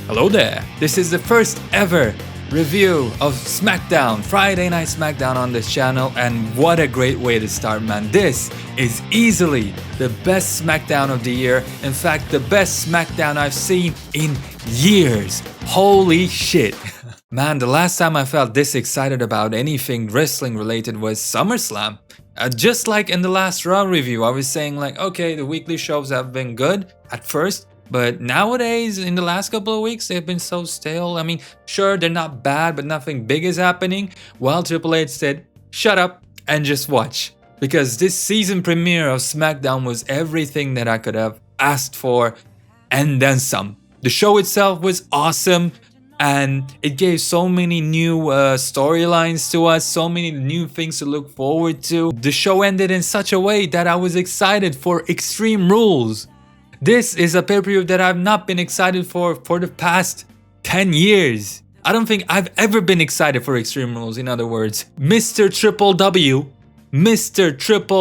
Hello there. This is the first ever review of SmackDown, Friday Night SmackDown on this channel, and what a great way to start, man. This is easily the best SmackDown of the year. In fact, the best SmackDown I've seen in years. Holy shit. Man, the last time I felt this excited about anything wrestling related was SummerSlam. Just like in the last Raw review, I was saying like, okay, the weekly shows have been good at first, but nowadays, in the last couple of weeks, they've been so stale. I mean, sure, they're not bad, but nothing big is happening. Well, Triple H said, shut up and just watch. Because this season premiere of SmackDown was everything that I could have asked for and then some. The show itself was awesome. And it gave so many new storylines to us, so many new things to look forward to. The show ended in such a way that I was excited for Extreme Rules. This is a pay-per-view that I've not been excited for the past 10 years. I don't think I've ever been excited for Extreme Rules, in other words. Mr. Triple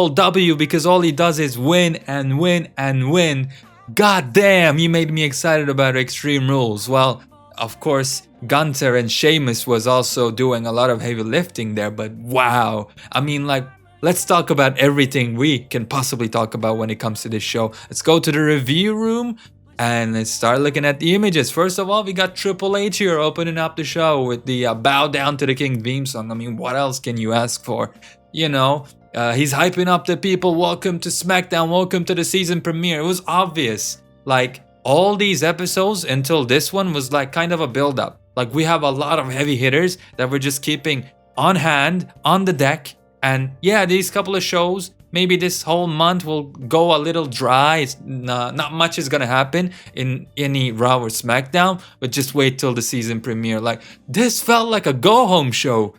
W, because all he does is win and win and win. God damn, he made me excited about Extreme Rules. Well, of course, Gunther and Sheamus was also doing a lot of heavy lifting there, but wow. I mean, like, let's talk about everything we can possibly talk about when it comes to this show. Let's go to the review room and let's start looking at the images. First of all, we got Triple H here opening up the show with the Bow Down to the King theme song. I mean, what else can you ask for? You know, he's hyping up the people. Welcome to SmackDown. Welcome to the season premiere. It was obvious. Like, all these episodes until this one was like kind of a build-up. Like, we have a lot of heavy hitters that we're just keeping on hand, on the deck. And yeah, these couple of shows, maybe this whole month will go a little dry. It's not much is gonna happen in any Raw or SmackDown, but just wait till the season premiere. Like, this felt like a go-home show,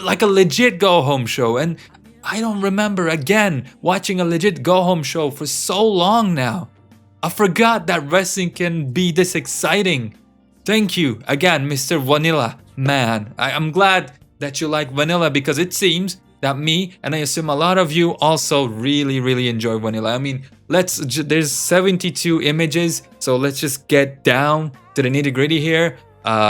like a legit go-home show. And I don't remember again watching a legit go-home show for so long now. I forgot that wrestling can be this exciting. Thank you again, Mr. Vanilla Man. I'm glad that you like Vanilla, because it seems that me, and I assume a lot of you, also really enjoy Vanilla. I mean, there's 72 images, so let's just get down to the nitty-gritty here.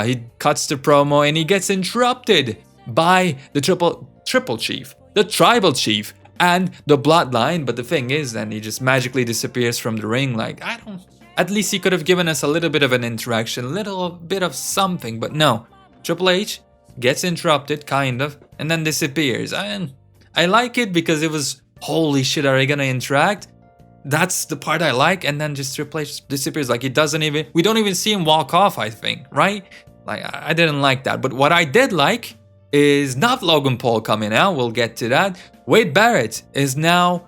He cuts the promo and he gets interrupted by the triple chief, the tribal chief, and the bloodline. But the thing is, then he just magically disappears from the ring. Like, at least he could have given us a little bit of an interaction, a little bit of something, but no. Triple H gets interrupted, kind of, and then disappears. And I like it because it was, holy shit, are they gonna interact? That's the part I like. And then just Triple H disappears. Like, we don't even see him walk off, I think, right? Like, I didn't like that. But what I did like is not Logan Paul coming out. We'll get to that. Wade Barrett is now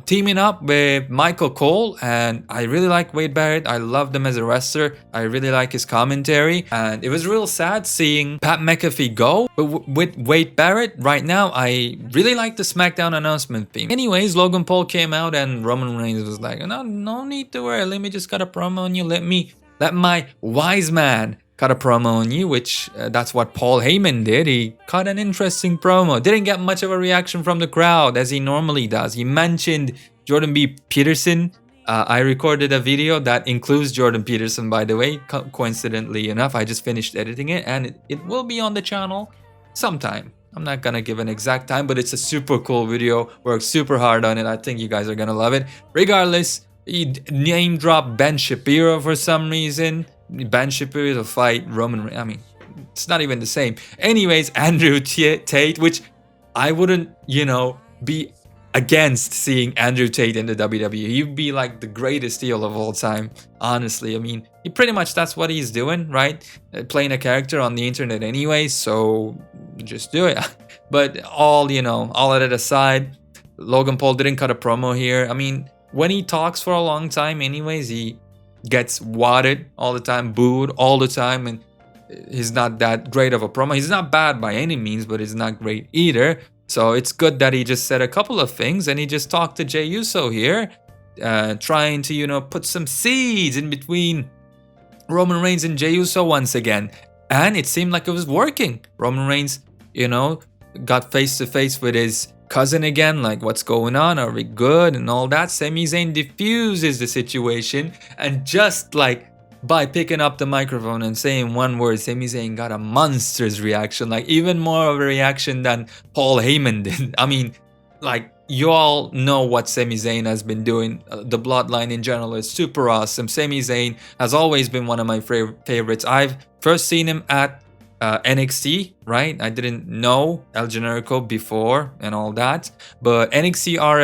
teaming up with Michael Cole, and I really like Wade Barrett. I loved him as a wrestler. I really like his commentary, and it was real sad seeing Pat McAfee go. But with Wade Barrett right now, I really like the SmackDown announcement theme. Anyways, Logan Paul came out and Roman Reigns was like, no need to worry. Let me just cut a promo on you. Let my wise man cut a promo on you, which that's what Paul Heyman did. He cut an interesting promo. Didn't get much of a reaction from the crowd as he normally does. He mentioned Jordan B. Peterson. I recorded a video that includes Jordan Peterson, by the way. Coincidentally enough, I just finished editing it, and it will be on the channel sometime. I'm not gonna give an exact time, but it's a super cool video. Worked super hard on it. I think you guys are gonna love it. Regardless, he name dropped Ben Shapiro for some reason. Ben Shapiro to fight Roman Reigns. I mean, it's not even the same. Anyways, Andrew Tate, which I wouldn't, be against seeing Andrew Tate in the WWE. He'd be like the greatest heel of all time, honestly. I mean, he pretty much, that's what he's doing, right? Playing a character on the internet anyway, so just do it. But all of that aside, Logan Paul didn't cut a promo here. I mean, when he talks for a long time anyways, he gets wadded all the time, booed all the time, and he's not that great of a promo. He's not bad by any means, but he's not great either. So it's good that he just said a couple of things, and he just talked to Jey Uso here, trying to, put some seeds in between Roman Reigns and Jey Uso once again. And it seemed like it was working. Roman Reigns, got face to face with his cousin again, like, what's going on, are we good, and all that. Sami Zayn diffuses the situation and just like by picking up the microphone and saying one word, Sami Zayn got a monster's reaction, like even more of a reaction than Paul Heyman did. I mean, like, you all know what Sami Zayn has been doing. The bloodline in general is super awesome. Sami Zayn has always been one of my favorites. I've first seen him at NXT, right? I didn't know El Generico before and all that, but NXT R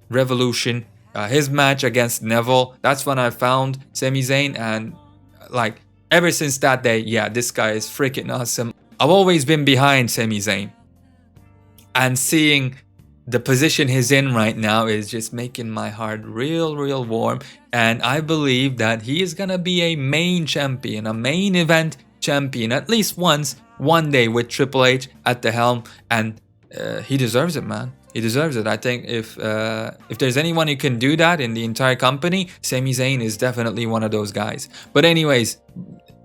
Revolution, his match against Neville, that's when I found Sami Zayn, and like ever since that day, yeah, this guy is freaking awesome. I've always been behind Sami Zayn, and seeing the position he's in right now is just making my heart real warm, and I believe that he is gonna be a main champion, a main event champion, at least once, one day, with Triple H at the helm, and he deserves it, man. He deserves it. I think if there's anyone who can do that in the entire company, Sami Zayn is definitely one of those guys. But anyways,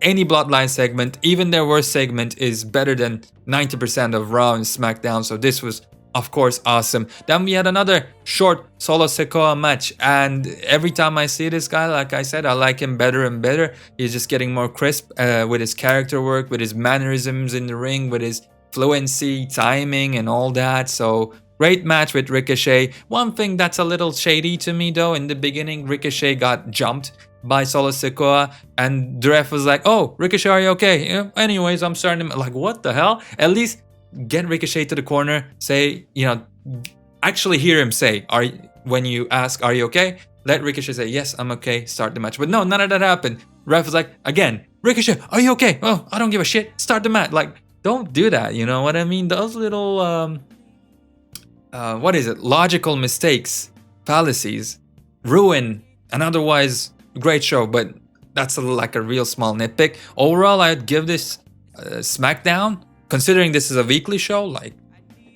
any Bloodline segment, even their worst segment, is better than 90% of Raw and SmackDown, so this was, of course, awesome. Then we had another short Solo Sikoa match, and every time I see this guy, like I said, I like him better and better. He's just getting more crisp with his character work, with his mannerisms in the ring, with his fluency, timing, and all that. So great match with Ricochet. One thing that's a little shady to me though, in the beginning, Ricochet got jumped by Solo Sikoa, and the ref was like, "Oh, Ricochet, are you okay?" Yeah, anyways, I'm starting to, like, what the hell? At least get Ricochet to the corner, say, actually hear him say, when you ask, "Are you okay?" Let Ricochet say, "Yes, I'm okay," start the match. But no, none of that happened. Ref was like, again, "Ricochet, are you okay?" "Oh, I don't give a shit, start the match." Like, don't do that, you know what I mean? Those little, logical mistakes, fallacies, ruin an otherwise great show, but that's like a real small nitpick. Overall, I'd give this SmackDown, considering this is a weekly show, like,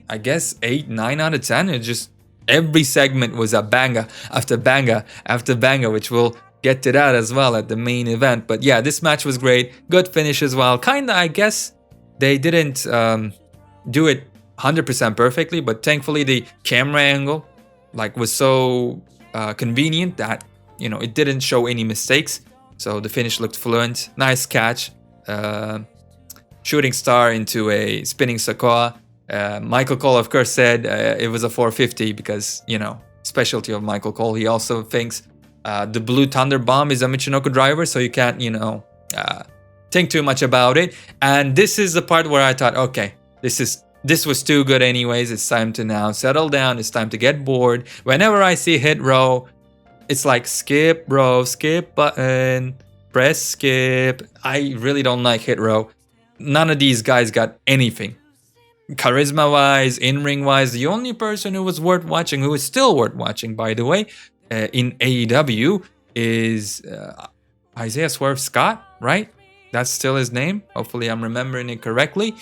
I guess 8, 9 out of 10. It just, every segment was a banger after banger after banger, which we'll get to that as well at the main event. But yeah, this match was great. Good finish as well. Kinda, I guess, they didn't do it 100% perfectly, but thankfully the camera angle, like, was so convenient that, it didn't show any mistakes. So the finish looked fluent. Nice catch. Shooting star into a spinning Sikoa. Michael Cole, of course, said it was a 450 because, specialty of Michael Cole. He also thinks the Blue Thunder Bomb is a Michinoku driver, so you can't, think too much about it. And this is the part where I thought, okay, this was too good anyways. It's time to now settle down. It's time to get bored. Whenever I see hit row, it's like skip row, skip button, press skip. I really don't like hit row. None of these guys got anything. Charisma wise, in-ring wise, the only person who was worth watching, who is still worth watching, by the way, in AEW is Isaiah Swerve Scott, right? That's still his name. Hopefully I'm remembering it correctly.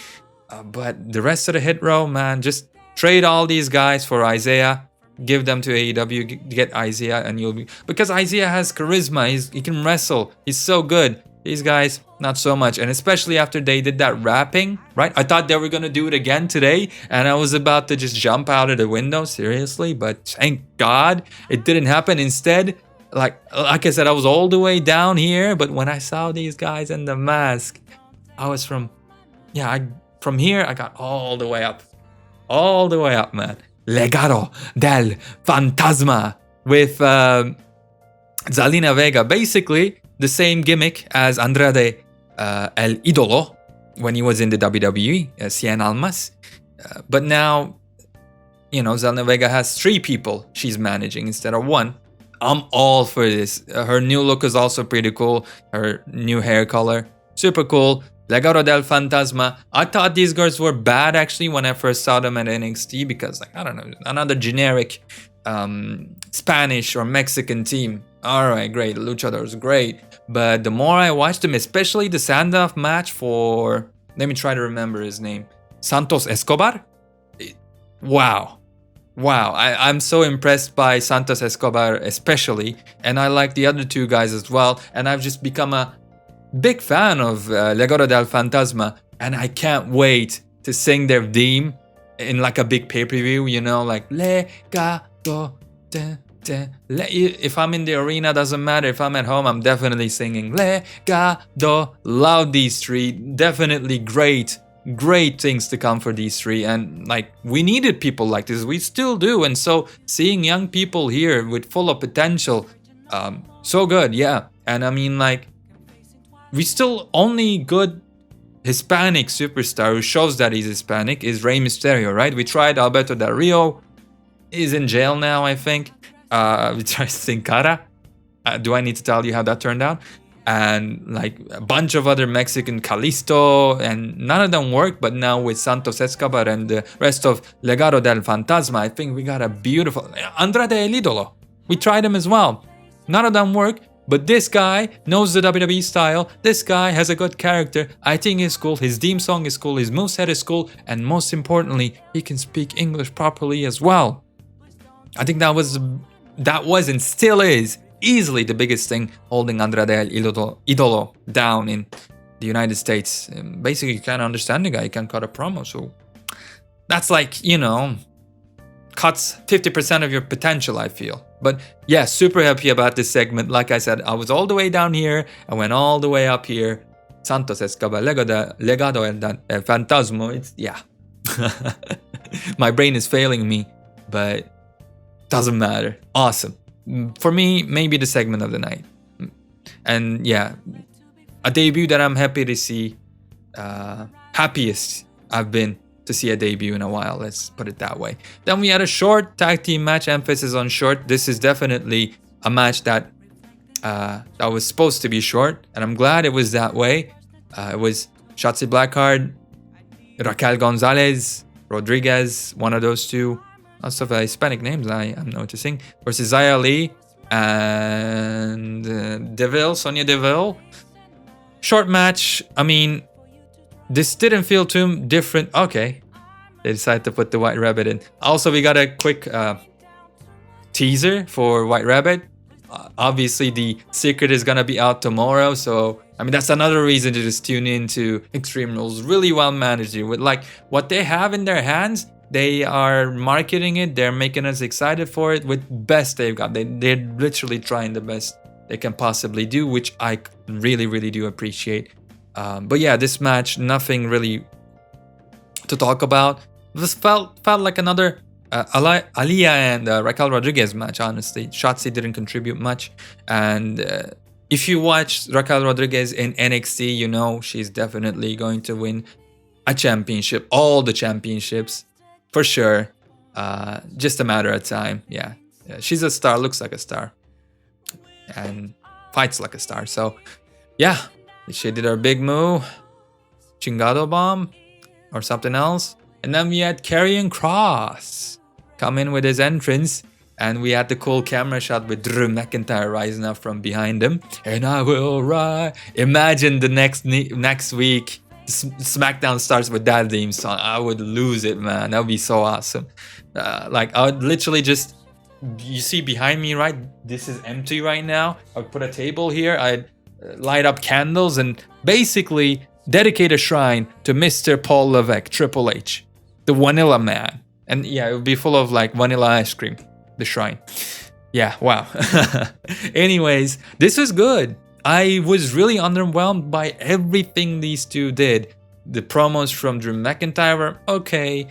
But the rest of the hit row, man, just trade all these guys for Isaiah. Give them to AEW, get Isaiah, and you'll be... Because Isaiah has charisma, he can wrestle, he's so good. These guys, not so much. And especially after they did that rapping, right? I thought they were going to do it again today, and I was about to just jump out of the window, seriously. But thank God it didn't happen. Instead, like I said, I was all the way down here, but when I saw these guys in the mask, I was from here, I got all the way up. All the way up, man. Legado del Fantasma with Zelina Vega. Basically, the same gimmick as Andrade El Idolo when he was in the WWE, Cien Almas. But now, Zelina Vega has 3 people she's managing instead of 1. I'm all for this. Her new look is also pretty cool. Her new hair color, super cool. Legado del Fantasma. I thought these girls were bad actually when I first saw them at NXT because, I don't know, another generic Spanish or Mexican team. Alright, great. Luchadors, great. But the more I watched them, especially the standoff match for, let me try to remember his name, Santos Escobar. Wow. I'm so impressed by Santos Escobar especially, and I like the other 2 guys as well, and I've just become a big fan of Legado del Fantasma, and I can't wait to sing their theme in like a big pay-per-view, like Legado del If I'm in the arena, doesn't matter. If I'm at home, I'm definitely singing Legado. Love these three. Definitely great things to come for these three. And like, we needed people like this. We still do. And so seeing young people here with full of potential, so good. Yeah. And I mean, like, we still only good Hispanic superstar who shows that he's Hispanic is Rey Mysterio, right? We tried Alberto Del Rio. He's in jail now, I think. We tried Sin Cara. Do I need to tell you how that turned out? And like a bunch of other Mexican Calisto, and none of them work. But now with Santos Escobar and the rest of Legado del Fantasma, I think we got a beautiful Andrade El Idolo. We tried him as well. None of them work. But this guy knows the WWE style. This guy has a good character. I think he's cool. His theme song is cool. His moveset is cool. And most importantly, he can speak English properly as well. I think that was and still is easily the biggest thing holding Andrade El Idolo down in the United States. And basically, you can't understand the guy. You can't cut a promo. So that's like, you know, cuts 50% of your potential, I feel. But yeah, super happy about this segment. Like I said, I was all the way down here. I went all the way up here. Santos Escobar, Legado el Fantasma. It's, yeah. My brain is failing me, but doesn't matter. Awesome. For me, maybe the segment of the night. And yeah, a debut that I'm happy to see. Happiest I've been to see a debut in a while, let's put it that way. Then we had a short tag team match, emphasis on short. This is definitely a match that was supposed to be short, and I'm glad it was that way. It was Shotzi Blackheart, Raquel Gonzalez, Rodriguez, one of those two. Lots of Hispanic names I'm noticing. Versus Xia Li and Sonya Deville. Short match. I mean, this didn't feel too different. Okay. They decided to put the White Rabbit in. Also, we got a quick teaser for White Rabbit. Obviously, the secret is going to be out tomorrow. So, I mean, that's another reason to just tune in to Extreme Rules. Really well managed. With like what they have in their hands, they are marketing it. They're making us excited for it with best they've got. They're literally trying the best they can possibly do, which I really, really do appreciate. But yeah, this match, nothing really to talk about. This felt like another Aliyah and Raquel Rodriguez match, honestly. Shotzi didn't contribute much. And if you watch Raquel Rodriguez in NXT, you know she's definitely going to win a championship. All the championships, for sure. Just a matter of time. Yeah, she's a star, looks like a star. And fights like a star. So, yeah. She did her big move, Chingado Bomb, or something else. And then we had Karrion Kross come in with his entrance. And we had the cool camera shot with Drew McIntyre rising up from behind him. And I will ride. Imagine the next week, SmackDown starts with that theme song. I would lose it, man. That would be so awesome. Like, I would literally just... You see behind me, right? This is empty right now. I would put a table here. I'd light up candles and basically dedicate a shrine to Mr. Paul Levesque, Triple H, the Vanilla Man. And yeah, it would be full of like vanilla ice cream, the shrine. Yeah, wow. Anyways, this was good. I was really underwhelmed by everything these two did. The promos from Drew McIntyre were okay.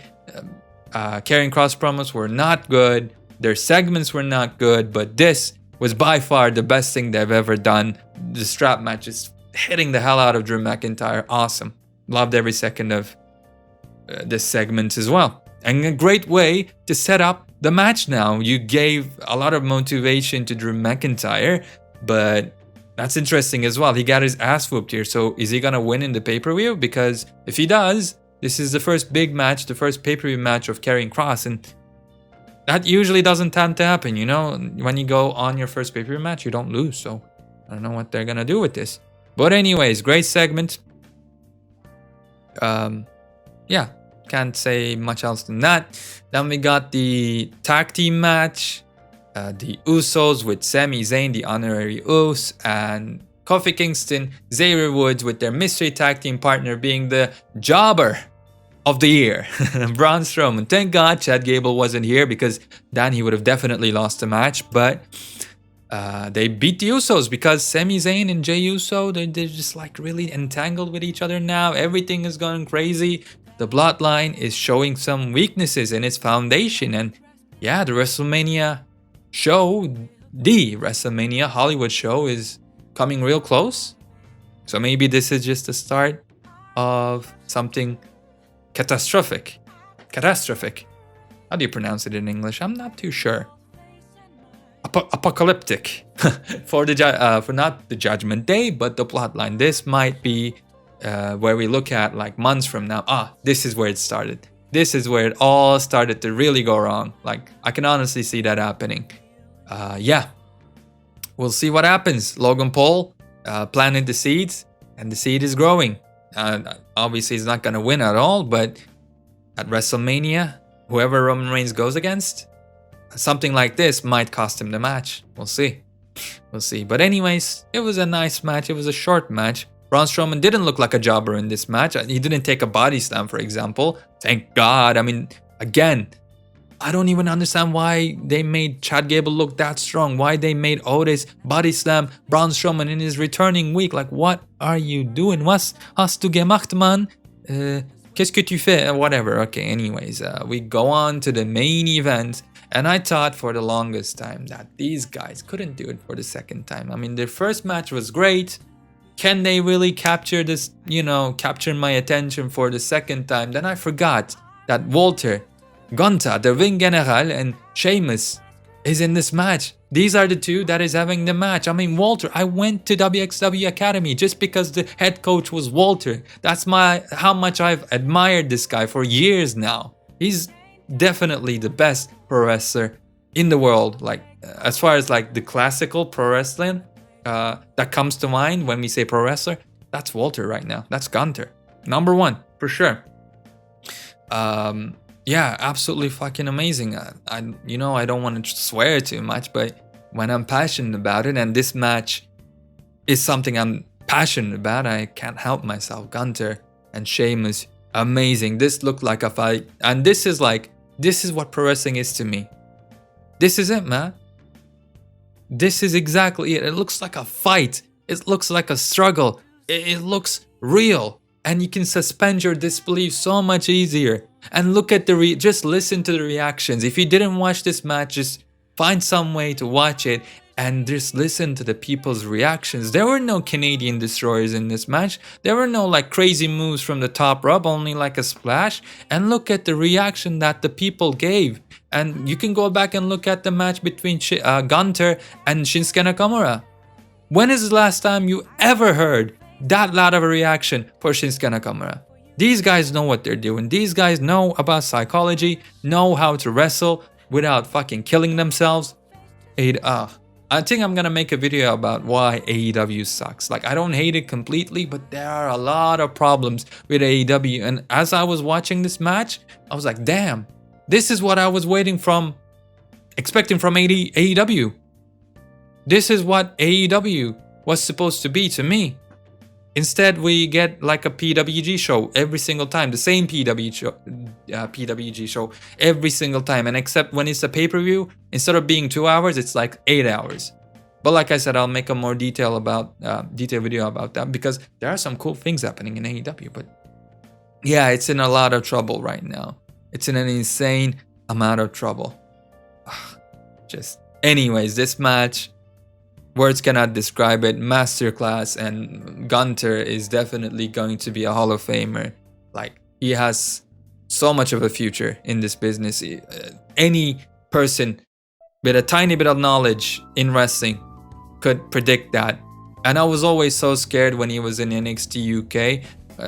Karrion Kross promos were not good. Their segments were not good, but this was by far the best thing they've ever done. The strap match is hitting the hell out of Drew McIntyre. Awesome. Loved every second of this segment as well. And a great way to set up the match now. You gave a lot of motivation to Drew McIntyre, but that's interesting as well. He got his ass whooped here. So is he going to win in the pay-per-view? Because if he does, this is the first big match, the first pay-per-view match of Karrion Kross. And that usually doesn't tend to happen, you know? When you go on your first pay-per-view match, you don't lose. So I don't know what they're going to do with this. But anyways, great segment. Yeah, can't say much else than that. Then we got the tag team match. The Usos with Sami Zayn, the honorary Us, and Kofi Kingston, Xavier Woods with their mystery tag team partner being the Jobber. of the year, Braun Strowman. Thank God Chad Gable wasn't here, because then he would have definitely lost the match. But they beat the Usos, because Sami Zayn and Jey Uso, they're just like really entangled with each other now. Everything is going crazy. The bloodline is showing some weaknesses in its foundation. And yeah, the WrestleMania show, the WrestleMania Hollywood show, is coming real close. So maybe this is just the start of something catastrophic. How do you pronounce it in English? I'm not too sure. Apocalyptic for not the Judgment Day, but the bloodline. This might be where we look at like months from now. This is where it started. This is where it all started to really go wrong. Like, I can honestly see that happening. Yeah, we'll see what happens. Logan Paul planted the seeds, and the seed is growing. Obviously, he's not going to win at all, but at WrestleMania, whoever Roman Reigns goes against, something like this might cost him the match. We'll see. But anyways, it was a nice match. It was a short match. Braun Strowman didn't look like a jobber in this match. He didn't take a body slam, for example. Thank God. I mean, again, I don't even understand why they made Chad Gable look that strong. Why they made Otis body slam Braun Strowman in his returning week. Like, what are you doing? Was hast du gemacht, man? Qu'est-ce que tu fais? Whatever. Okay, anyways, we go on to the main event. And I thought for the longest time that these guys couldn't do it for the second time. I mean, their first match was great. Can they really capture this, capture my attention for the second time? Then I forgot that Walter, Gunther, the Ring General, and Sheamus is in this match. These are the two that is having the match. I mean, Walter, I went to WXW Academy just because the head coach was Walter. That's how much I've admired this guy for years now. He's definitely the best pro wrestler in the world. Like, as far as like the classical pro wrestling that comes to mind when we say pro wrestler, that's Walter right now. That's Gunther, number one for sure. Yeah, absolutely fucking amazing. I don't want to swear too much, but when I'm passionate about it, and this match is something I'm passionate about, I can't help myself. Gunther and Sheamus, amazing. This looked like a fight, and this is what pro wrestling is to me. This is it, man. This is exactly it. It looks like a fight. It looks like a struggle. It looks real, and you can suspend your disbelief so much easier. And look at just listen to the reactions. If you didn't watch this match, just find some way to watch it and just listen to the people's reactions. There were no Canadian destroyers in this match. There were no like crazy moves from the top rope, only like a splash. And look at the reaction that the people gave. And you can go back and look at the match between Gunther and Shinsuke Nakamura. When is the last time you ever heard that loud of a reaction for Shinsuke Nakamura? These guys know what they're doing. These guys know about psychology, know how to wrestle without fucking killing themselves. I think I'm gonna make a video about why AEW sucks. Like, I don't hate it completely, but there are a lot of problems with AEW. And as I was watching this match, I was like, damn, this is what I was expecting from AEW. This is what AEW was supposed to be to me. Instead, we get like a PWG show every single time, the same PWG show every single time. And except when it's a pay-per-view, instead of being 2 hours, it's like 8 hours. But like I said, I'll make a more detailed video about that, because there are some cool things happening in AEW. But yeah, it's in a lot of trouble right now. It's in an insane amount of trouble. Anyways, this match, words cannot describe it. Masterclass, and Gunther is definitely going to be a Hall of Famer. Like, he has so much of a future in this business. Any person with a tiny bit of knowledge in wrestling could predict that. And I was always so scared when he was in NXT UK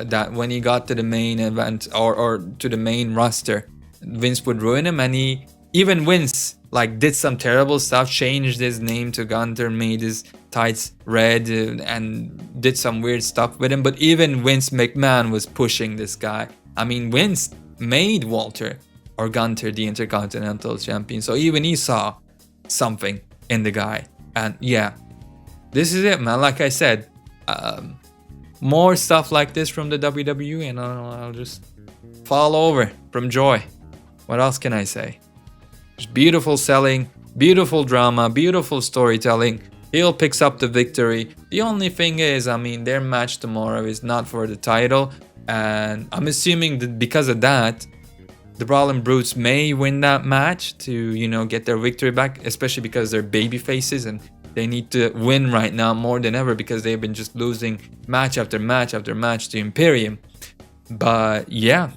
that when he got to the main event or to the main roster, Vince would ruin him. And even Vince did some terrible stuff, changed his name to Gunther, made his tights red, and did some weird stuff with him. But even Vince McMahon was pushing this guy. I mean, Vince made Walter or Gunther the Intercontinental Champion, so even he saw something in the guy. And yeah, this is it, man. Like I said, more stuff like this from the WWE, and I'll just fall over from joy. What else can I say? Just beautiful selling, beautiful drama, beautiful storytelling. Heel picks up the victory. The only thing is, I mean, their match tomorrow is not for the title. And I'm assuming that because of that, the Brawling Brutes may win that match to, you know, get their victory back, especially because they're baby faces and they need to win right now more than ever because they've been just losing match after match after match to Imperium. But yeah,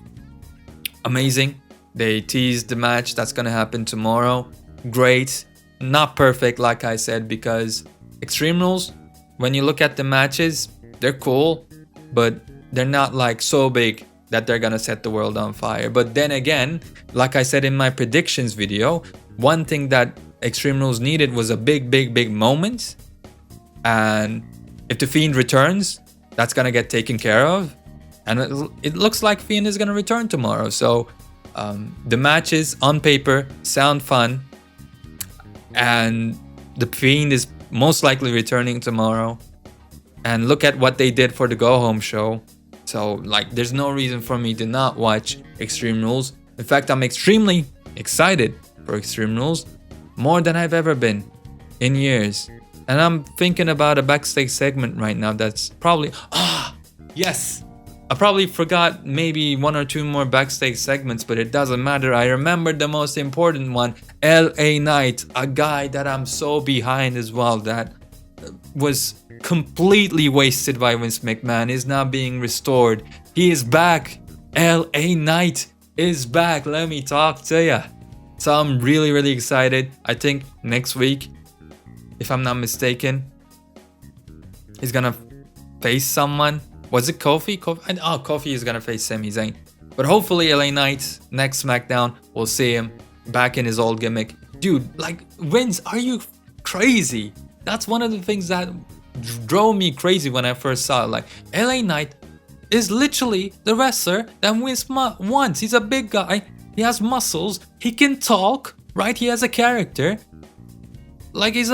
amazing. They teased the match that's gonna happen tomorrow. Great. Not perfect, like I said, because Extreme Rules, when you look at the matches, they're cool, but they're not like so big that they're gonna set the world on fire. But then again, like I said in my predictions video, one thing that Extreme Rules needed was a big moment. And if the Fiend returns, that's gonna get taken care of. And it looks like Fiend is gonna return tomorrow. So the matches on paper sound fun. And the Fiend is most likely returning tomorrow. And look at what they did for the Go Home show. So like, there's no reason for me to not watch Extreme Rules. In fact, I'm extremely excited for Extreme Rules, more than I've ever been in years. And I'm thinking about a backstage segment right now that's probably, yes, I probably forgot maybe 1 or 2 more backstage segments, but it doesn't matter. I remembered the most important one, LA Knight, a guy that I'm so behind as well, that was completely wasted by Vince McMahon, is now being restored. He is back. LA Knight is back. Let me talk to ya. So I'm really excited. I think next week, if I'm not mistaken, he's gonna face someone. Was it Kofi? Kofi is gonna face Sami Zayn. But hopefully LA Knight next SmackDown, we'll see him back in his old gimmick. Dude, like, Vince, are you crazy? That's one of the things that drove me crazy when I first saw it. Like, LA Knight is literally the wrestler that Vince wants. He's a big guy. He has muscles. He can talk, right? He has a character. Like, he's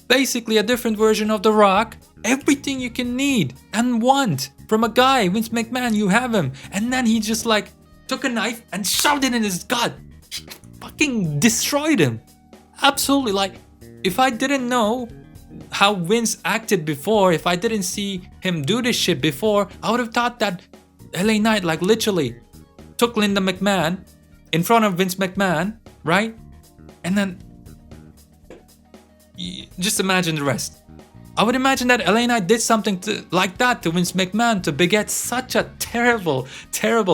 basically a different version of The Rock. Everything you can need and want from a guy, Vince McMahon, you have him. And then he just like took a knife and shoved it in his gut. He fucking destroyed him. Absolutely. Like, if I didn't know how Vince acted before, if I didn't see him do this shit before, I would have thought that LA Knight like literally took Linda McMahon in front of Vince McMahon, right? And then just imagine the rest. I would imagine that LA Knight did something like that to Vince McMahon to beget such a terrible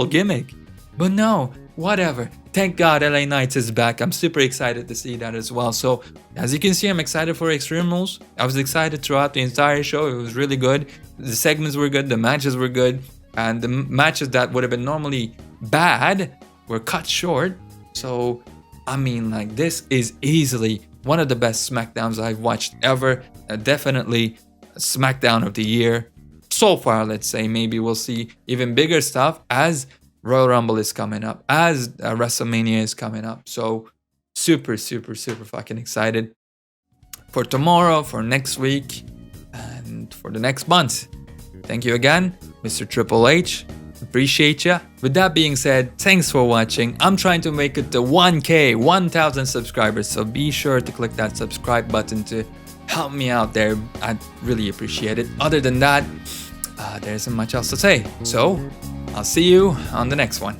gimmick. But no, whatever. Thank God LA Knight is back. I'm super excited to see that as well. So as you can see, I'm excited for Extreme Rules. I was excited throughout the entire show. It was really good. The segments were good. The matches were good. And the matches that would have been normally bad were cut short. So, I mean, like, this is easily one of the best SmackDowns I've watched ever. Definitely SmackDown of the year. So far, let's say. Maybe we'll see even bigger stuff as Royal Rumble is coming up, as WrestleMania is coming up. So super fucking excited for tomorrow, for next week, and for the next month. Thank you again, Mr. Triple H. Appreciate ya. With that being said, thanks for watching. I'm trying to make it to 1K, 1,000 subscribers. So be sure to click that subscribe button to help me out there. I'd really appreciate it. Other than that, there isn't much else to say. So I'll see you on the next one.